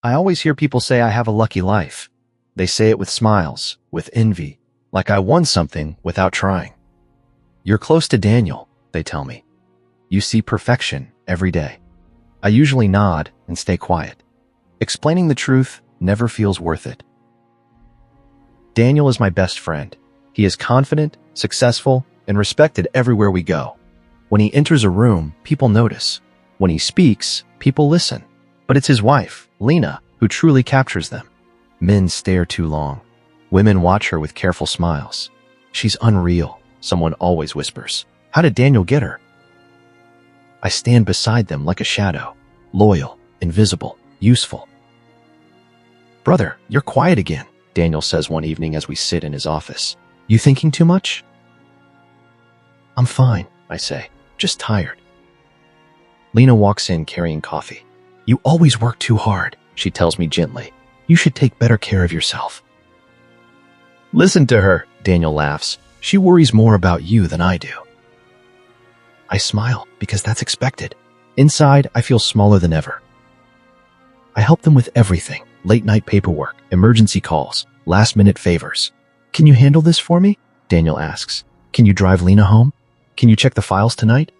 I always hear people say I have a lucky life. They say it with smiles, with envy, like I won something without trying. You're close to Daniel, they tell me. You see perfection every day. I usually nod and stay quiet. Explaining the truth never feels worth it. Daniel is my best friend. He is confident, successful, and respected everywhere we go. When he enters a room, people notice. When he speaks, people listen. But it's his wife, Lena, who truly captures them. Men stare too long. Women watch her with careful smiles. She's unreal, someone always whispers. How did Daniel get her? I stand beside them like a shadow, loyal, invisible, useful. Brother, you're quiet again, Daniel says one evening as we sit in his office. You thinking too much? I'm fine, I say, just tired. Lena walks in carrying coffee. You always work too hard, she tells me gently. You should take better care of yourself. Listen to her, Daniel laughs. She worries more about you than I do. I smile because that's expected. Inside, I feel smaller than ever. I help them with everything, late-night paperwork, emergency calls, last-minute favors. Can you handle this for me? Daniel asks. Can you drive Lena home? Can you check the files tonight?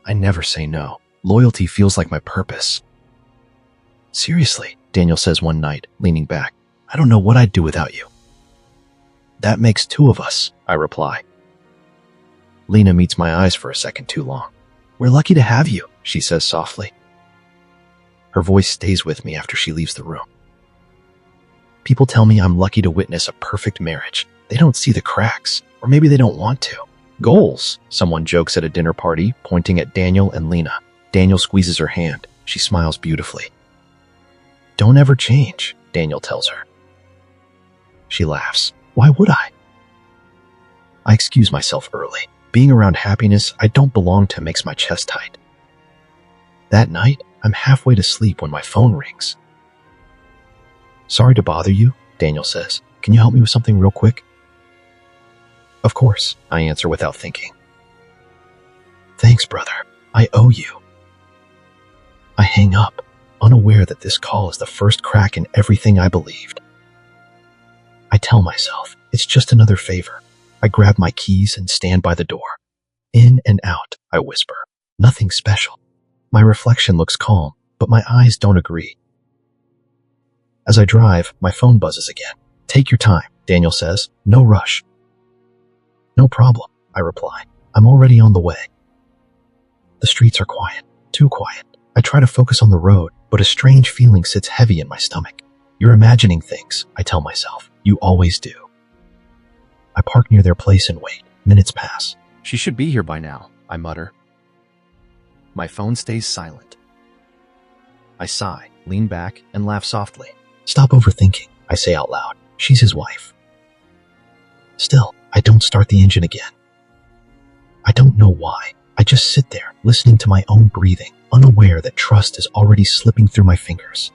I never say no. Loyalty feels like my purpose. Seriously, Daniel says one night, leaning back. I don't know what I'd do without you. That makes two of us, I reply. Lena meets my eyes for a second too long. We're lucky to have you, she says softly. Her voice stays with me after she leaves the room. People tell me I'm lucky to witness a perfect marriage. They don't see the cracks, or maybe they don't want to. Goals, someone jokes at a dinner party, pointing at Daniel and Lena. Daniel squeezes her hand. She smiles beautifully. Don't ever change, Daniel tells her. She laughs. Why would I? I excuse myself early. Being around happiness I don't belong to makes my chest tight. That night, I'm halfway to sleep when my phone rings. Sorry to bother you, Daniel says. Can you help me with something real quick? Of course, I answer without thinking. Thanks, brother. I owe you. I hang up, unaware that this call is the first crack in everything I believed. I tell myself, it's just another favor. I grab my keys and stand by the door. In and out, I whisper. Nothing special. My reflection looks calm, but my eyes don't agree. As I drive, my phone buzzes again. Take your time, Daniel says. No rush. No problem, I reply. I'm already on the way. The streets are quiet, too quiet. I try to focus on the road, but a strange feeling sits heavy in my stomach. You're imagining things, I tell myself. You always do. I park near their place and wait. Minutes pass. She should be here by now, I mutter. My phone stays silent. I sigh, lean back, and laugh softly. Stop overthinking, I say out loud. She's his wife. Still, I don't start the engine again. I don't know why. I just sit there, listening to my own breathing, unaware that trust is already slipping through my fingers.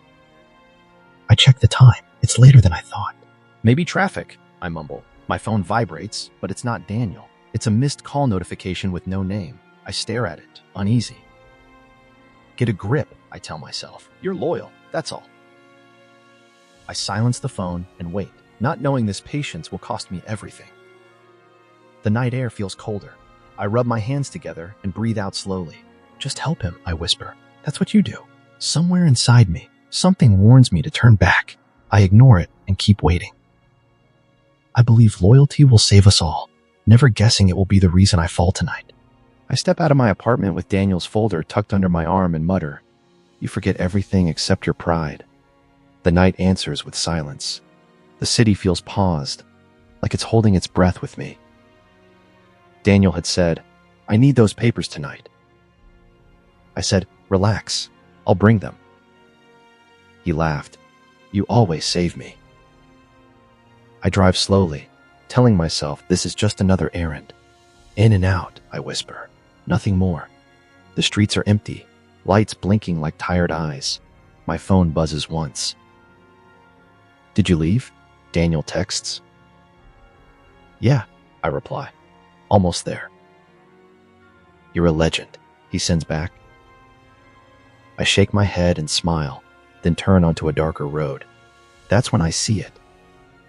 I check the time. It's later than I thought. Maybe traffic, I mumble. My phone vibrates, but it's not Daniel. It's a missed call notification with no name. I stare at it, uneasy. Get a grip, I tell myself. You're loyal, that's all. I silence the phone and wait, not knowing this patience will cost me everything. The night air feels colder. I rub my hands together and breathe out slowly. Just help him, I whisper. That's what you do. Somewhere inside me, something warns me to turn back. I ignore it and keep waiting. I believe loyalty will save us all, never guessing it will be the reason I fall tonight. I step out of my apartment with Daniel's folder tucked under my arm and mutter, "You forget everything except your pride." The night answers with silence. The city feels paused, like it's holding its breath with me. Daniel had said, "I need those papers tonight." I said, "Relax, I'll bring them." He laughed. "You always save me." I drive slowly, telling myself this is just another errand. In and out, I whisper. Nothing more. The streets are empty, lights blinking like tired eyes. My phone buzzes once. "Did you leave?" Daniel texts. "Yeah," I reply. "Almost there." "You're a legend," he sends back. I shake my head and smile. then turn onto a darker road. That's when I see it.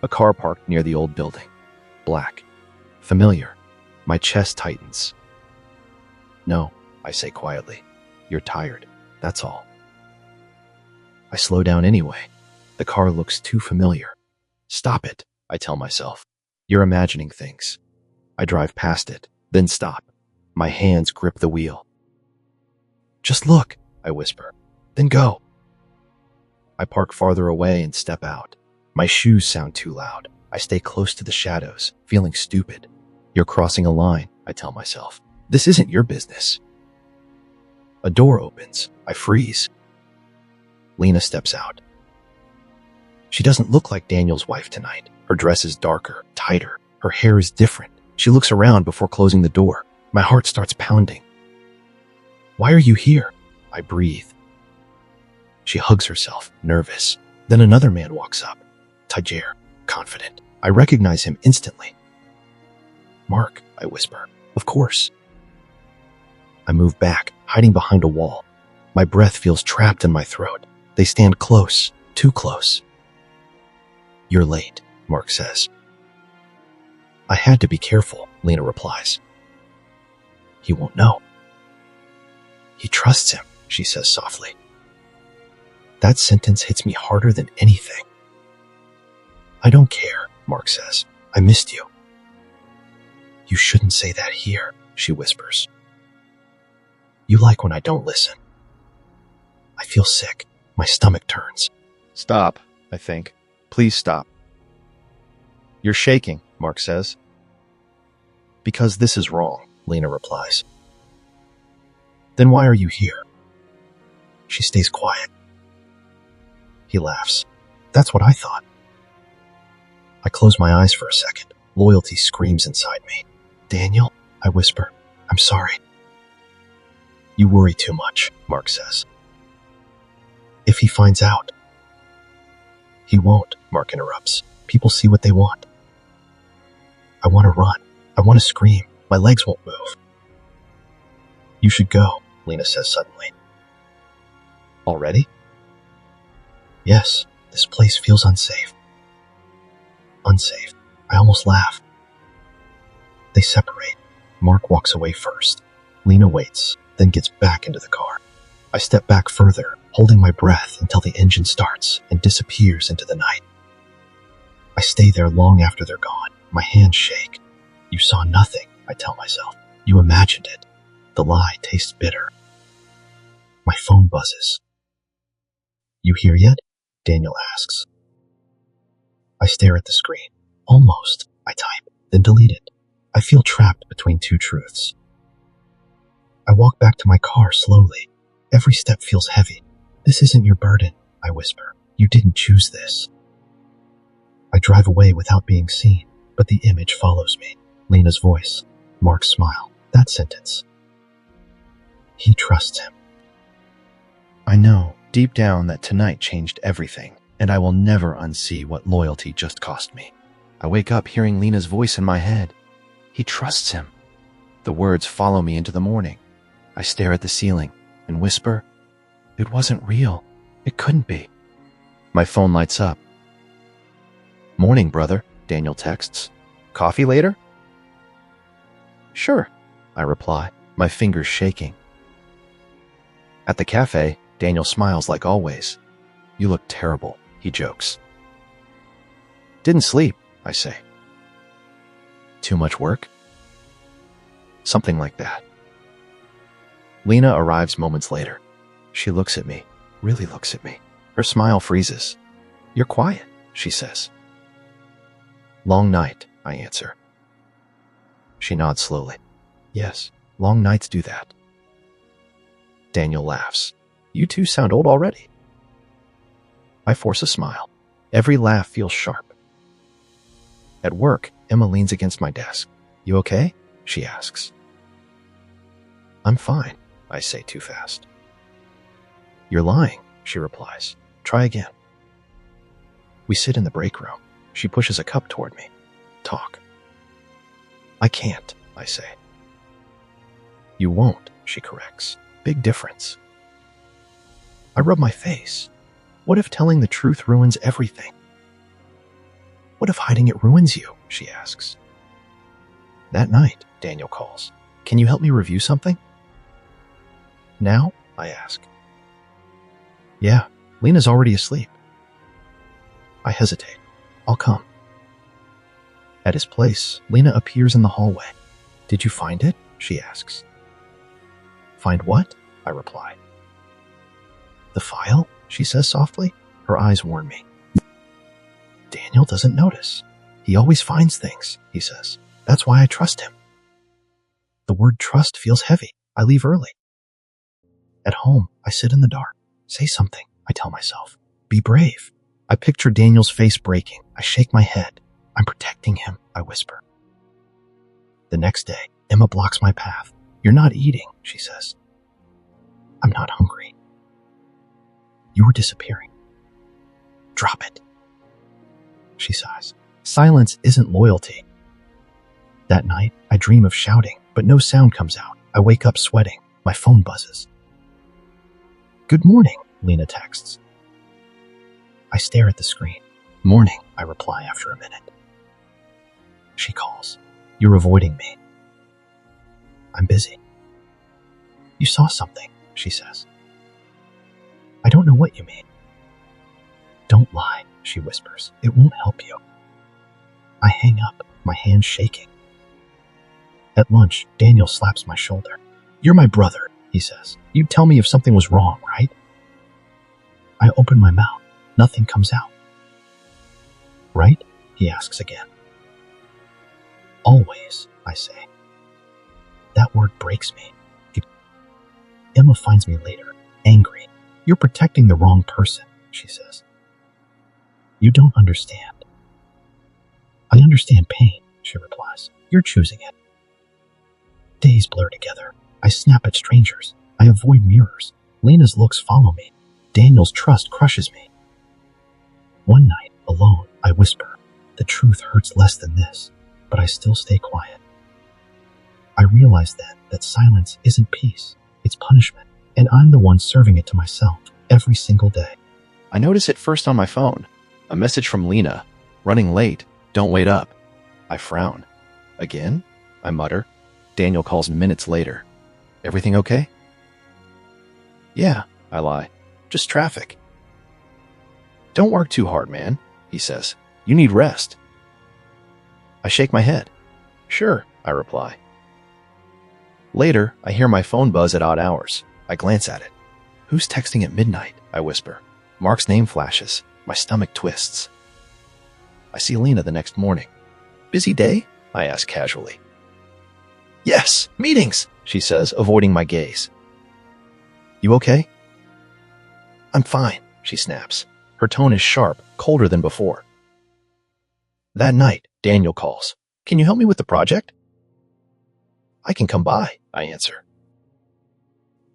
A car parked near the old building. Black. Familiar. My chest tightens. No, I say quietly. You're tired. That's all. I slow down anyway. The car looks too familiar. Stop it, I tell myself. You're imagining things. I drive past it, then stop. My hands grip the wheel. Just look, I whisper. Then go. I park farther away and step out. My shoes sound too loud. I stay close to the shadows, feeling stupid. You're crossing a line, I tell myself. This isn't your business. A door opens. I freeze. Lena steps out. She doesn't look like Daniel's wife tonight. Her dress is darker, tighter. Her hair is different. She looks around before closing the door. My heart starts pounding. Why are you here? I breathe. She hugs herself, nervous. Then another man walks up. Tajer, confident. I recognize him instantly. Mark, I whisper. Of course. I move back, hiding behind a wall. My breath feels trapped in my throat. They stand close, too close. You're late, Mark says. I had to be careful, Lena replies. He won't know. He trusts him, she says softly. That sentence hits me harder than anything. I don't care, Mark says. I missed you. You shouldn't say that here, she whispers. You like when I don't listen. I feel sick. My stomach turns. Stop, I think. Please stop. You're shaking, Mark says. Because this is wrong, Lena replies. Then why are you here? She stays quiet. He laughs. That's what I thought. I close my eyes for a second. Loyalty screams inside me. Daniel, I whisper. I'm sorry. You worry too much, Mark says. If he finds out. He won't, Mark interrupts. People see what they want. I want to run. I want to scream. My legs won't move. You should go, Lena says suddenly. Already? Yes, this place feels unsafe. Unsafe. I almost laugh. They separate. Mark walks away first. Lena waits, then gets back into the car. I step back further, holding my breath until the engine starts and disappears into the night. I stay there long after they're gone. My hands shake. You saw nothing, I tell myself. You imagined it. The lie tastes bitter. My phone buzzes. You here yet? Daniel asks. I stare at the screen. Almost, I type, then delete it. I feel trapped between two truths. I walk back to my car slowly. Every step feels heavy. This isn't your burden, I whisper. You didn't choose this. I drive away without being seen, but the image follows me. Lena's voice, Mark's smile, that sentence. He trusts him. I know deep down that tonight changed everything, and I will never unsee what loyalty just cost me. I wake up hearing Lena's voice in my head. He trusts him. The words follow me into the morning. I stare at the ceiling and whisper, it wasn't real. It couldn't be. My phone lights up. Morning, brother, Daniel texts. Coffee later? Sure, I reply, my fingers shaking. At the cafe, Daniel smiles like always. You look terrible, he jokes. Didn't sleep, I say. Too much work? Something like that. Lena arrives moments later. She looks at me, really looks at me. Her smile freezes. You're quiet, she says. Long night, I answer. She nods slowly. Yes, long nights do that. Daniel laughs. You two sound old already. I force a smile. Every laugh feels sharp. At work, Emma leans against my desk. You okay? She asks. I'm fine, I say too fast. You're lying, she replies. Try again. We sit in the break room. She pushes a cup toward me. Talk. I can't, I say. You won't, she corrects. Big difference. I rub my face. What if telling the truth ruins everything? What if hiding it ruins you? She asks. That night, Daniel calls. Can you help me review something? Now? I ask. Yeah, Lena's already asleep. I hesitate. I'll come. At his place, Lena appears in the hallway. Did you find it? She asks. Find what? I reply. The file? She says softly. Her eyes warn me. Daniel doesn't notice. He always finds things, he says. That's why I trust him. The word trust feels heavy. I leave early. At home, I sit in the dark. Say something, I tell myself. Be brave. I picture Daniel's face breaking. I shake my head. I'm protecting him, I whisper. The next day, Emma blocks my path. You're not eating, she says. I'm not hungry. You were disappearing. Drop it. She sighs. Silence isn't loyalty. That night, I dream of shouting, but no sound comes out. I wake up sweating. My phone buzzes. Good morning, Lena texts. I stare at the screen. Morning, I reply after a minute. She calls. You're avoiding me. I'm busy. You saw something, she says. I don't know what you mean. Don't lie, she whispers. It won't help you. I hang up, my hands shaking. At lunch, Daniel slaps my shoulder. You're my brother, he says. You'd tell me if something was wrong, right? I open my mouth. Nothing comes out. Right? He asks again. Always, I say. That word breaks me. Emma finds me later, angry. You're protecting the wrong person, she says. You don't understand. I understand pain, she replies. You're choosing it. Days blur together. I snap at strangers. I avoid mirrors. Lena's looks follow me. Daniel's trust crushes me. One night, alone, I whisper, the truth hurts less than this, but I still stay quiet. I realize then that silence isn't peace, it's punishment, and I'm the one serving it to myself every single day. I notice it first on my phone. A message from Lena. Running late. Don't wait up. I frown. Again? I mutter. Daniel calls minutes later. Everything okay? Yeah, I lie. Just traffic. Don't work too hard, man, he says. You need rest. I shake my head. Sure, I reply. Later, I hear my phone buzz at odd hours. I glance at it. Who's texting at midnight? I whisper. Mark's name flashes. My stomach twists. I see Lena the next morning. Busy day? I ask casually. Yes, meetings, she says, avoiding my gaze. You okay? I'm fine, she snaps. Her tone is sharp, colder than before. That night, Daniel calls. Can you help me with the project? I can come by, I answer.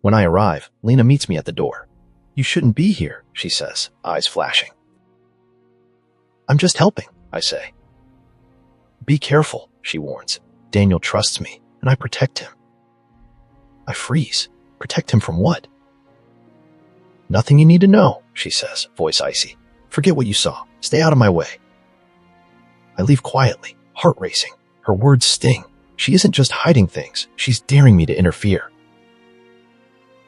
When I arrive, Lena meets me at the door. You shouldn't be here, she says, eyes flashing. I'm just helping, I say. Be careful, she warns. Daniel trusts me, and I protect him. I freeze. Protect him from what? Nothing you need to know, she says, voice icy. Forget what you saw. Stay out of my way. I leave quietly, heart racing. Her words sting. She isn't just hiding things. She's daring me to interfere.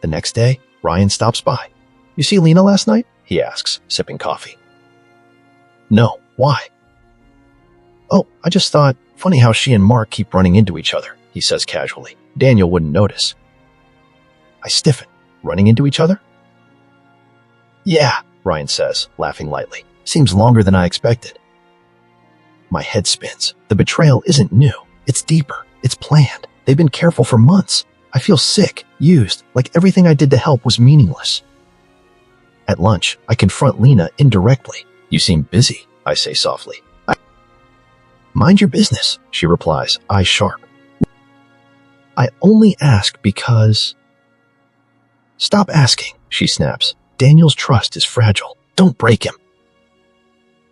The next day, Ryan stops by. You see Lena last night? He asks, sipping coffee. No, why? Oh, I just thought, funny how she and Mark keep running into each other, he says casually. Daniel wouldn't notice. I stiffen. Running into each other? Yeah, Ryan says, laughing lightly. Seems longer than I expected. My head spins. The betrayal isn't new. It's deeper. It's planned. They've been careful for months. I feel sick, used, like everything I did to help was meaningless. At lunch, I confront Lena indirectly. You seem busy, I say softly. Mind your business, she replies, eyes sharp. I only ask because... Stop asking, she snaps. Daniel's trust is fragile. Don't break him.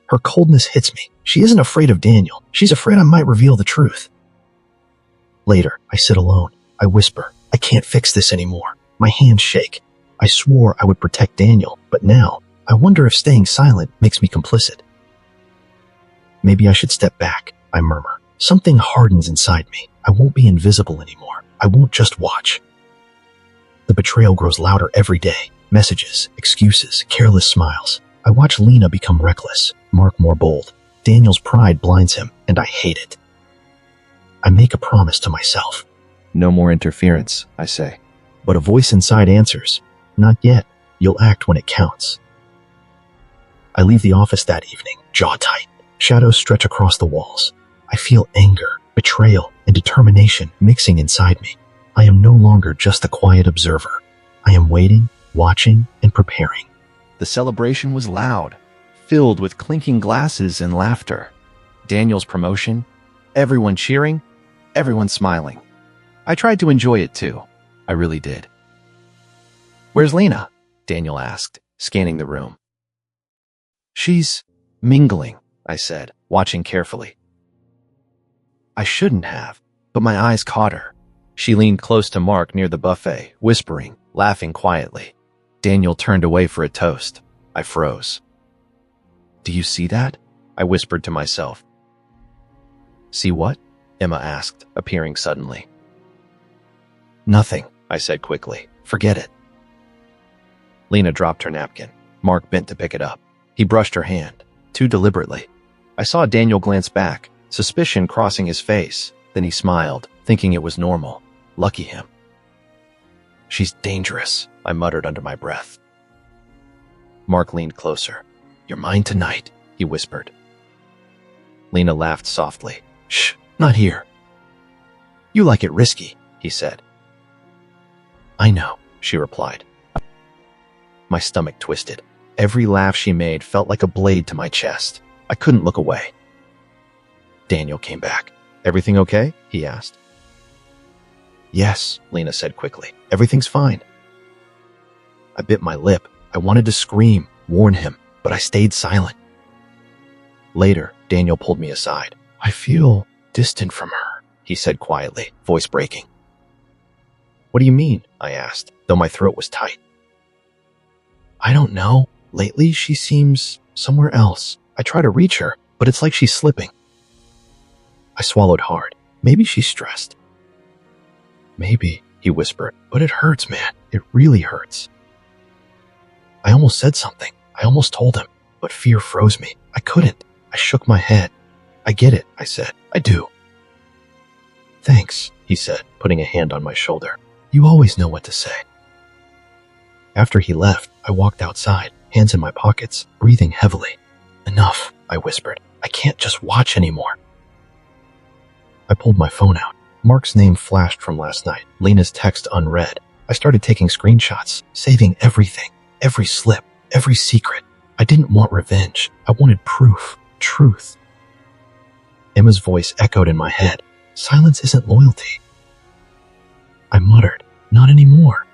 Her coldness hits me. She isn't afraid of Daniel. She's afraid I might reveal the truth. Later, I sit alone. I whisper, I can't fix this anymore. My hands shake. I swore I would protect Daniel, but now I wonder if staying silent makes me complicit. Maybe I should step back, I murmur. Something hardens inside me. I won't be invisible anymore. I won't just watch. The betrayal grows louder every day. Messages, excuses, careless smiles. I watch Lena become reckless, Mark more bold. Daniel's pride blinds him, and I hate it. I make a promise to myself. No more interference, I say. But a voice inside answers, not yet. You'll act when it counts. I leave the office that evening, jaw tight. Shadows stretch across the walls. I feel anger, betrayal, and determination mixing inside me. I am no longer just a quiet observer. I am waiting, watching, and preparing. The celebration was loud, filled with clinking glasses and laughter. Daniel's promotion, everyone cheering, everyone smiling. I tried to enjoy it too. I really did. "Where's Lena?" Daniel asked, scanning the room. "She's mingling," I said, watching carefully. I shouldn't have, but my eyes caught her. She leaned close to Mark near the buffet, whispering, laughing quietly. Daniel turned away for a toast. I froze. "Do you see that?" I whispered to myself. "See what?" Emma asked, appearing suddenly. "Nothing," I said quickly. "Forget it." Lena dropped her napkin. Mark bent to pick it up. He brushed her hand, too deliberately. I saw Daniel glance back, suspicion crossing his face. Then he smiled, thinking it was normal. Lucky him. "She's dangerous," I muttered under my breath. Mark leaned closer. "You're mine tonight," he whispered. Lena laughed softly. "Shh, not here." "You like it risky," he said. "I know," she replied. My stomach twisted. Every laugh she made felt like a blade to my chest. I couldn't look away. Daniel came back. "Everything okay?" he asked. "Yes," Lena said quickly. "Everything's fine." I bit my lip. I wanted to scream, warn him, but I stayed silent. Later, Daniel pulled me aside. "I feel distant from her," he said quietly, voice breaking. "What do you mean?" I asked, though my throat was tight. "I don't know. Lately, she seems somewhere else. I try to reach her, but it's like she's slipping." I swallowed hard. Maybe she's stressed. "Maybe," he whispered, "but it hurts, man. It really hurts." I almost said something. I almost told him, but fear froze me. I couldn't. I shook my head. "I get it," I said. "I do." "Thanks," he said, putting a hand on my shoulder. "You always know what to say." After he left, I walked outside, hands in my pockets, breathing heavily. "Enough," I whispered. "I can't just watch anymore." I pulled my phone out. Mark's name flashed from last night, Lena's text unread. I started taking screenshots, saving everything, every slip, every secret. I didn't want revenge. I wanted proof, truth. Emma's voice echoed in my head. "Silence isn't loyalty." I muttered, "Not anymore."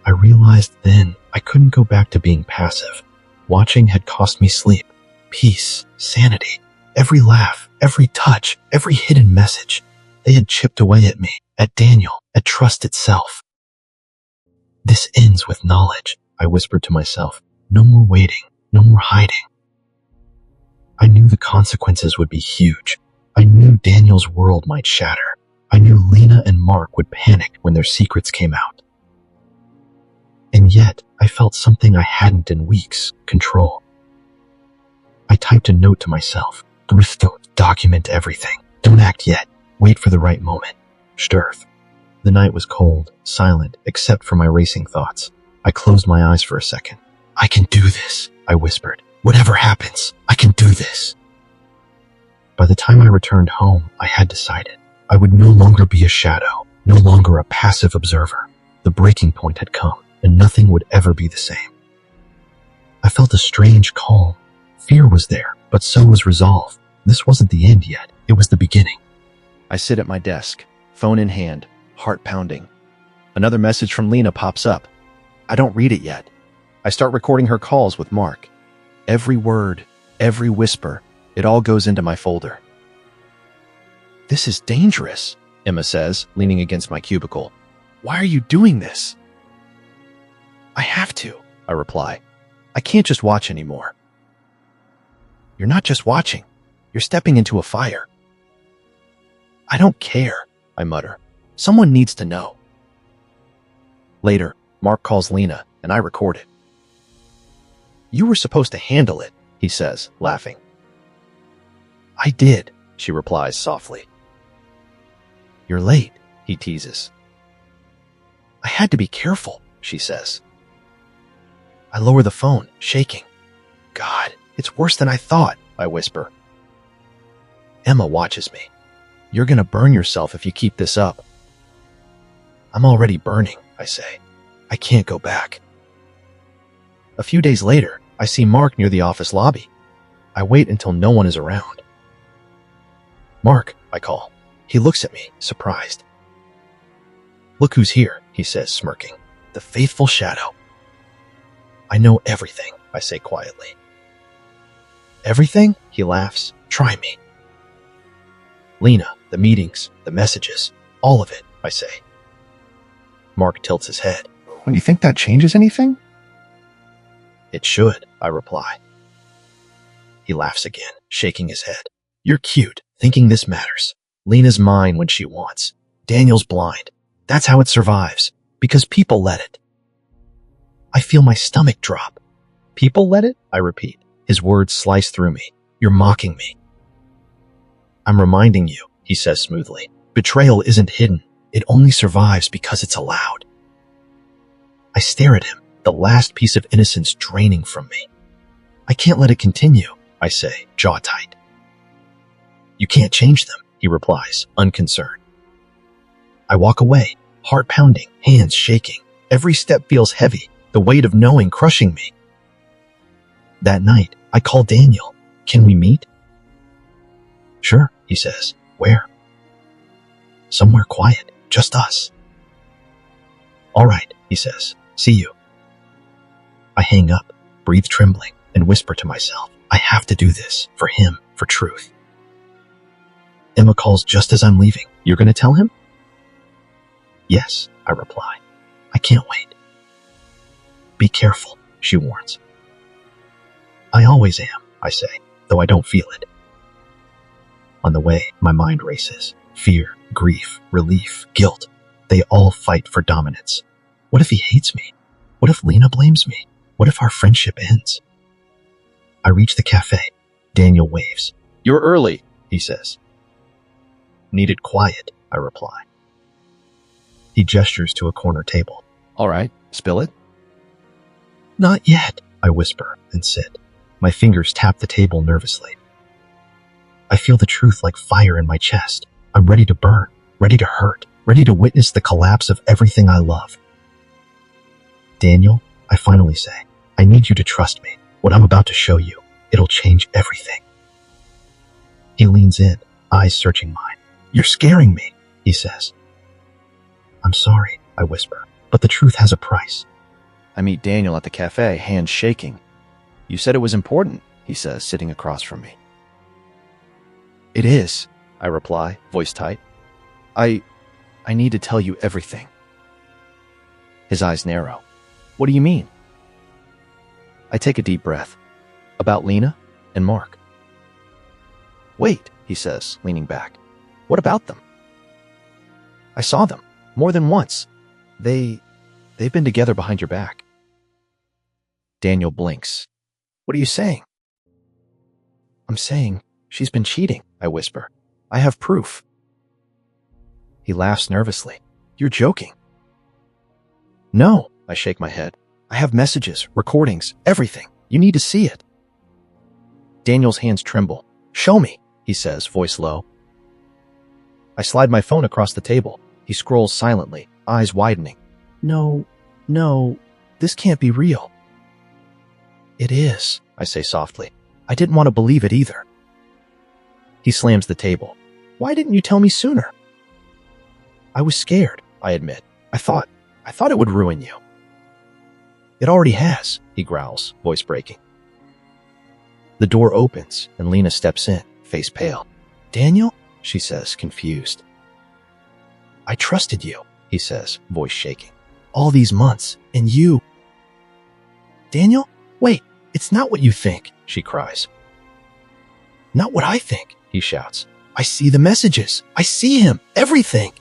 I realized then I couldn't go back to being passive. Watching had cost me sleep, peace, sanity. Every laugh, every touch, every hidden message. They had chipped away at me, at Daniel, at trust itself. "This ends with knowledge," I whispered to myself. "No more waiting, no more hiding." I knew the consequences would be huge. I knew Daniel's world might shatter. I knew Lena and Mark would panic when their secrets came out. And yet, I felt something I hadn't in weeks, control. I typed a note to myself. "Document everything. Don't act yet. Wait for the right moment. Sturth." The night was cold, silent, except for my racing thoughts. I closed my eyes for a second. "I can do this," I whispered. "Whatever happens, I can do this." By the time I returned home, I had decided. I would no longer be a shadow, no longer a passive observer. The breaking point had come, and nothing would ever be the same. I felt a strange calm. Fear was there, but so was resolve. This wasn't the end yet. It was the beginning. I sit at my desk, phone in hand, heart pounding. Another message from Lena pops up. I don't read it yet. I start recording her calls with Mark. Every word, every whisper, it all goes into my folder. "This is dangerous," Emma says, leaning against my cubicle. "Why are you doing this?" "I have to," I reply. I can't just watch anymore. You're not just watching. You're stepping into a fire. I don't care, I mutter. Someone needs to know. Later, Mark calls Lena, and I record it. You were supposed to handle it, he says, laughing. I did, she replies softly. You're late, he teases. I had to be careful, she says. I lower the phone, shaking. God, it's worse than I thought, I whisper. Emma watches me. You're gonna burn yourself if you keep this up. I'm already burning, I say. I can't go back. A few days later, I see Mark near the office lobby. I wait until no one is around. Mark, I call. He looks at me, surprised. Look who's here, he says, smirking. The faithful shadow. I know everything, I say quietly. Everything? He laughs. Try me. Lena, the meetings, the messages, all of it, I say. Mark tilts his head. Well, you think that changes anything? It should, I reply. He laughs again, shaking his head. You're cute, thinking this matters. Lena's mine when she wants. Daniel's blind. That's how it survives, because people let it. I feel my stomach drop. People let it? I repeat. His words slice through me. You're mocking me. I'm reminding you, he says smoothly. Betrayal isn't hidden. It only survives because it's allowed. I stare at him, the last piece of innocence draining from me. I can't let it continue, I say, jaw tight. You can't change them, he replies, unconcerned. I walk away, heart pounding, hands shaking. Every step feels heavy, the weight of knowing crushing me. That night, I call Daniel. Can we meet? Sure, he says. Where? Somewhere quiet, just us. All right, he says. See you. I hang up, breathe trembling, and whisper to myself, I have to do this, for him, for truth. Emma calls just as I'm leaving. You're going to tell him? Yes, I reply. I can't wait. Be careful, she warns. I always am, I say, though I don't feel it. On the way, my mind races. Fear, grief, relief, guilt. They all fight for dominance. What if he hates me? What if Lena blames me? What if our friendship ends? I reach the cafe. Daniel waves. You're early, he says. Needed quiet, I reply. He gestures to a corner table. All right, spill it. Not yet, I whisper and sit. My fingers tap the table nervously. I feel the truth like fire in my chest. I'm ready to burn, ready to hurt, ready to witness the collapse of everything I love. Daniel, I finally say, I need you to trust me. What I'm about to show you, it'll change everything. He leans in, eyes searching mine. You're scaring me, he says. I'm sorry, I whisper, but the truth has a price. I meet Daniel at the cafe, hands shaking. You said it was important, he says, sitting across from me. It is, I reply, voice tight. I need to tell you everything. His eyes narrow. What do you mean? I take a deep breath. About Lena and Mark. Wait, he says, leaning back. What about them? I saw them, more than once. They've been together behind your back. Daniel blinks. What are you saying? I'm saying she's been cheating, I whisper. I have proof. He laughs nervously. You're joking. No, I shake my head. I have messages, recordings, everything. You need to see it. Daniel's hands tremble. Show me, he says, voice low. I slide my phone across the table. He scrolls silently, eyes widening. No, this can't be real. It is, I say softly. I didn't want to believe it either. He slams the table. Why didn't you tell me sooner? I was scared, I admit. I thought it would ruin you. It already has, he growls, voice breaking. The door opens and Lena steps in, face pale. Daniel? She says, confused. I trusted you, he says, voice shaking. All these months, and you. Daniel, Wait, it's not what you think, she cries. Not what I think, he shouts. I see the messages. I see him. Everything.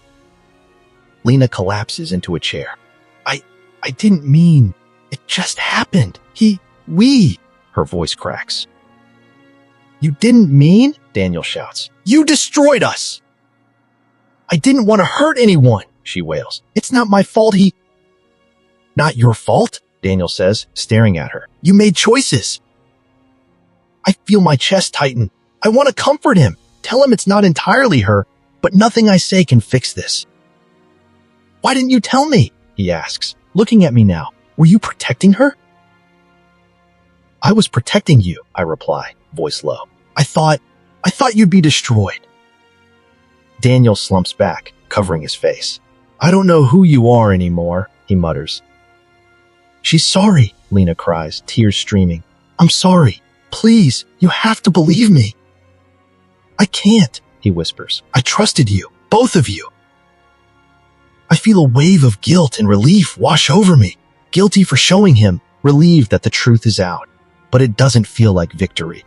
Lena collapses into a chair. I didn't mean. It just happened. We. Her voice cracks. You didn't mean? Daniel shouts. You destroyed us. I didn't want to hurt anyone, she wails. It's not my fault Not your fault, Daniel says, staring at her. You made choices. I feel my chest tighten. I want to comfort him. Tell him it's not entirely her, but nothing I say can fix this. Why didn't you tell me? He asks, looking at me now. Were you protecting her? I was protecting you, I reply, voice low. I thought you'd be destroyed. Daniel slumps back, covering his face. I don't know who you are anymore, he mutters. She's sorry, Lena cries, tears streaming. I'm sorry. Please, you have to believe me. I can't, he whispers. I trusted you, both of you. I feel a wave of guilt and relief wash over me. Guilty for showing him, relieved that the truth is out. But it doesn't feel like victory.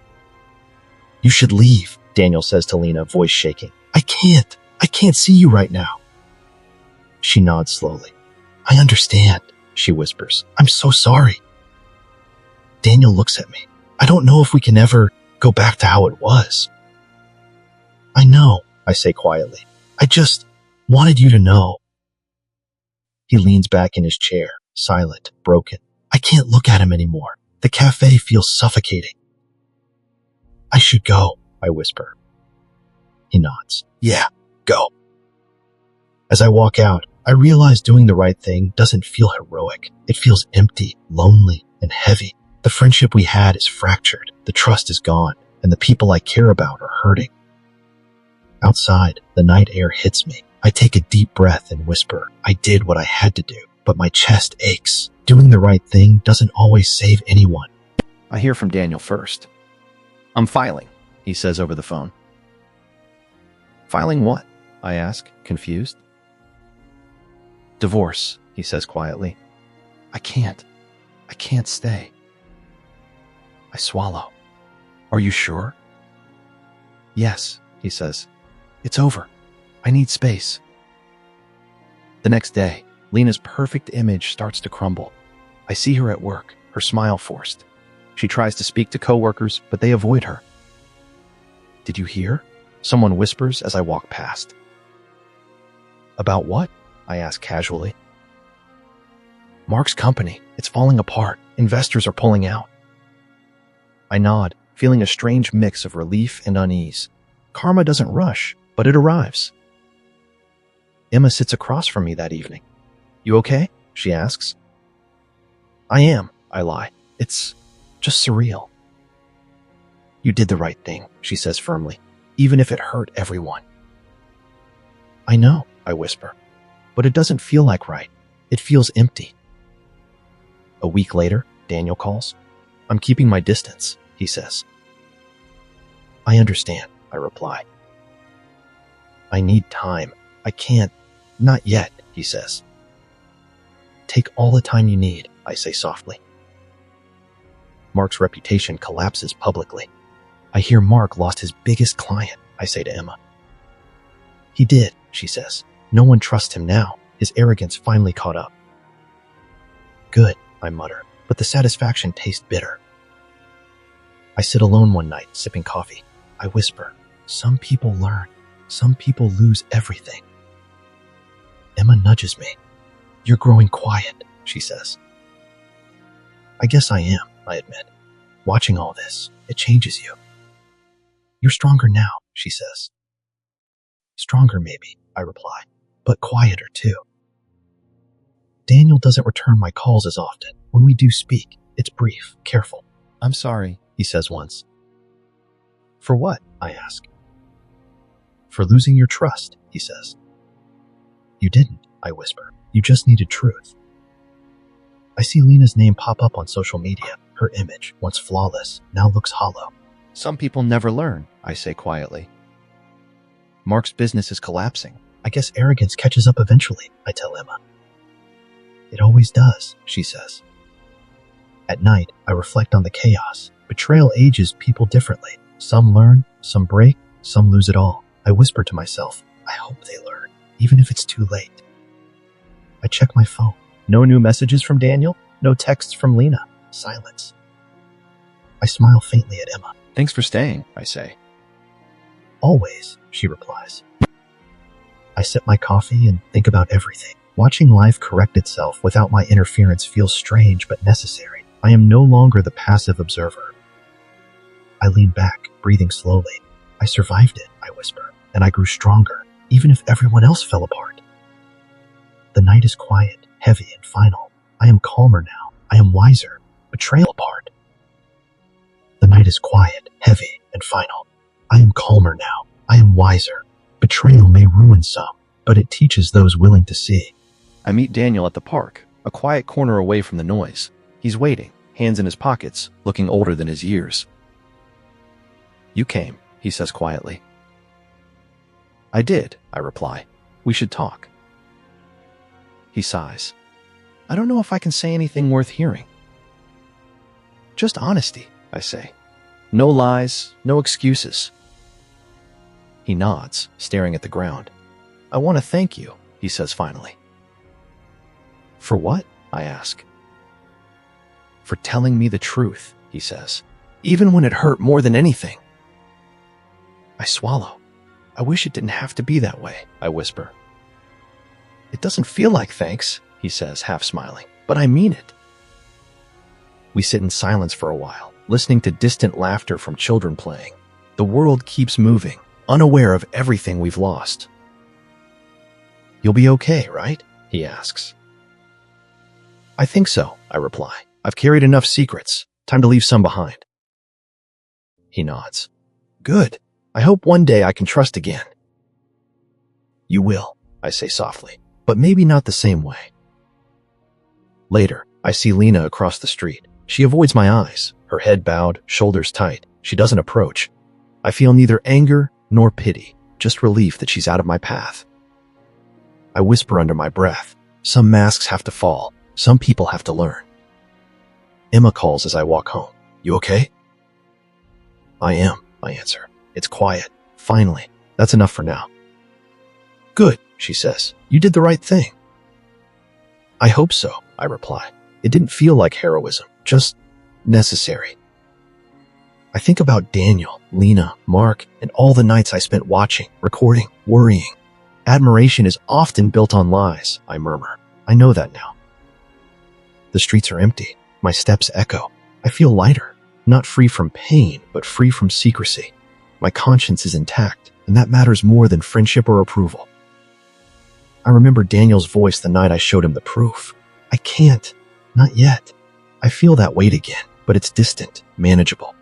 You should leave, Daniel says to Lena, voice shaking. I can't see you right now. She nods slowly. I understand, she whispers. I'm so sorry. Daniel looks at me. I don't know if we can ever go back to how it was. I know, I say quietly. I just wanted you to know. He leans back in his chair, silent, broken. I can't look at him anymore. The cafe feels suffocating. I should go, I whisper. He nods. Yeah, go. As I walk out, I realize doing the right thing doesn't feel heroic. It feels empty, lonely, and heavy. The friendship we had is fractured, the trust is gone, and the people I care about are hurting. Outside, the night air hits me. I take a deep breath and whisper, I did what I had to do, but my chest aches. Doing the right thing doesn't always save anyone. I hear from Daniel first. I'm filing, he says over the phone. Filing what? I ask, confused. Divorce, he says quietly. I can't stay. I swallow. Are you sure? Yes, he says. It's over. I need space. The next day, Lena's perfect image starts to crumble. I see her at work, her smile forced. She tries to speak to coworkers, but they avoid her. Did you hear? Someone whispers as I walk past. About what? I ask casually. Mark's company. It's falling apart. Investors are pulling out. I nod, feeling a strange mix of relief and unease. Karma doesn't rush, but it arrives. Emma sits across from me that evening. You okay? She asks. I am, I lie. It's just surreal. You did the right thing, she says firmly, even if it hurt everyone. I know, I whisper, but it doesn't feel like right. It feels empty. A week later, Daniel calls. I'm keeping my distance, he says. I understand, I reply. I need time. I can't. Not yet, he says. Take all the time you need, I say softly. Mark's reputation collapses publicly. I hear Mark lost his biggest client, I say to Emma. He did, she says. No one trusts him now. His arrogance finally caught up. Good, I mutter, but the satisfaction tastes bitter. I sit alone one night, sipping coffee. I whisper, some people learn. Some people lose everything. Emma nudges me. You're growing quiet, she says. I guess I am, I admit. Watching all this, it changes you. You're stronger now, she says. Stronger maybe, I reply, but quieter too. Daniel doesn't return my calls as often. When we do speak, it's brief, careful. I'm sorry, he says once. For what? I ask. For losing your trust, he says. You didn't, I whisper. You just needed truth. I see Lena's name pop up on social media. Her image, once flawless, now looks hollow. Some people never learn, I say quietly. Mark's business is collapsing. I guess arrogance catches up eventually, I tell Emma. It always does, she says. At night, I reflect on the chaos. Betrayal ages people differently. Some learn, some break, some lose it all. I whisper to myself, I hope they learn, even if it's too late. I check my phone. No new messages from Daniel, no texts from Lena. Silence. I smile faintly at Emma. Thanks for staying, I say. Always, she replies. I sip my coffee and think about everything. Watching life correct itself without my interference feels strange but necessary. I am no longer the passive observer. I lean back, breathing slowly. I survived it, I whisper, and I grew stronger, even if everyone else fell apart. The night is quiet, heavy, and final. I am calmer now. I am wiser. Betrayal apart. The night is quiet, heavy, and final. I am calmer now. I am wiser. Betrayal may ruin some, but it teaches those willing to see. I meet Daniel at the park, a quiet corner away from the noise. He's waiting, hands in his pockets, looking older than his years. You came, he says quietly. I did, I reply. We should talk. He sighs. I don't know if I can say anything worth hearing. Just honesty, I say. No lies, no excuses. He nods, staring at the ground. I want to thank you, he says finally. For what? I ask. For telling me the truth, he says, even when it hurt more than anything. I swallow. I wish it didn't have to be that way, I whisper. It doesn't feel like thanks, he says, half smiling, but I mean it. We sit in silence for a while, listening to distant laughter from children playing. The world keeps moving, unaware of everything we've lost. You'll be okay, right? He asks. I think so, I reply. I've carried enough secrets. Time to leave some behind. He nods. Good. I hope one day I can trust again. You will, I say softly, but maybe not the same way. Later, I see Lena across the street. She avoids my eyes, her head bowed, shoulders tight. She doesn't approach. I feel neither anger nor pity, just relief that she's out of my path. I whisper under my breath, some masks have to fall, some people have to learn. Emma calls as I walk home. You okay? I am, I answer. It's quiet. Finally. That's enough for now. Good, she says. You did the right thing. I hope so, I reply. It didn't feel like heroism, just necessary. I think about Daniel, Lena, Mark, and all the nights I spent watching, recording, worrying. Admiration is often built on lies, I murmur. I know that now. The streets are empty. My steps echo. I feel lighter, not free from pain, but free from secrecy. My conscience is intact, and that matters more than friendship or approval. I remember Daniel's voice the night I showed him the proof. I can't. Not yet. I feel that weight again, but it's distant, manageable.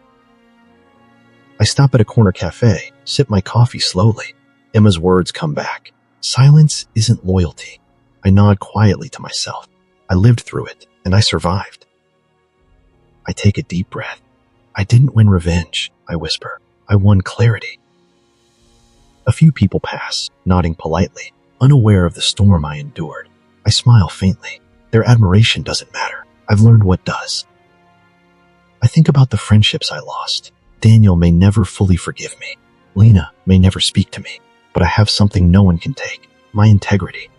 I stop at a corner cafe, sip my coffee slowly. Emma's words come back. Silence isn't loyalty. I nod quietly to myself. I lived through it, and I survived. I take a deep breath. I didn't win revenge, I whisper. I won clarity. A few people pass, nodding politely, unaware of the storm I endured. I smile faintly. Their admiration doesn't matter. I've learned what does. I think about the friendships I lost. Daniel may never fully forgive me. Lena may never speak to me, but I have something no one can take, my integrity.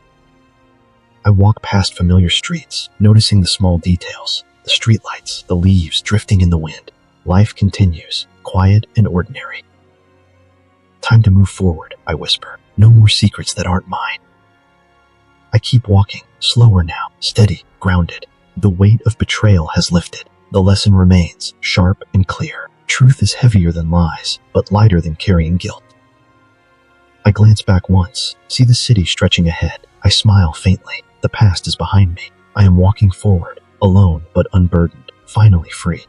I walk past familiar streets, noticing the small details, the streetlights, the leaves drifting in the wind. Life continues, quiet and ordinary. Time to move forward, I whisper. No more secrets that aren't mine. I keep walking, slower now, steady, grounded. The weight of betrayal has lifted. The lesson remains, sharp and clear. Truth is heavier than lies, but lighter than carrying guilt. I glance back once, see the city stretching ahead. I smile faintly. The past is behind me. I am walking forward, alone but unburdened, finally free.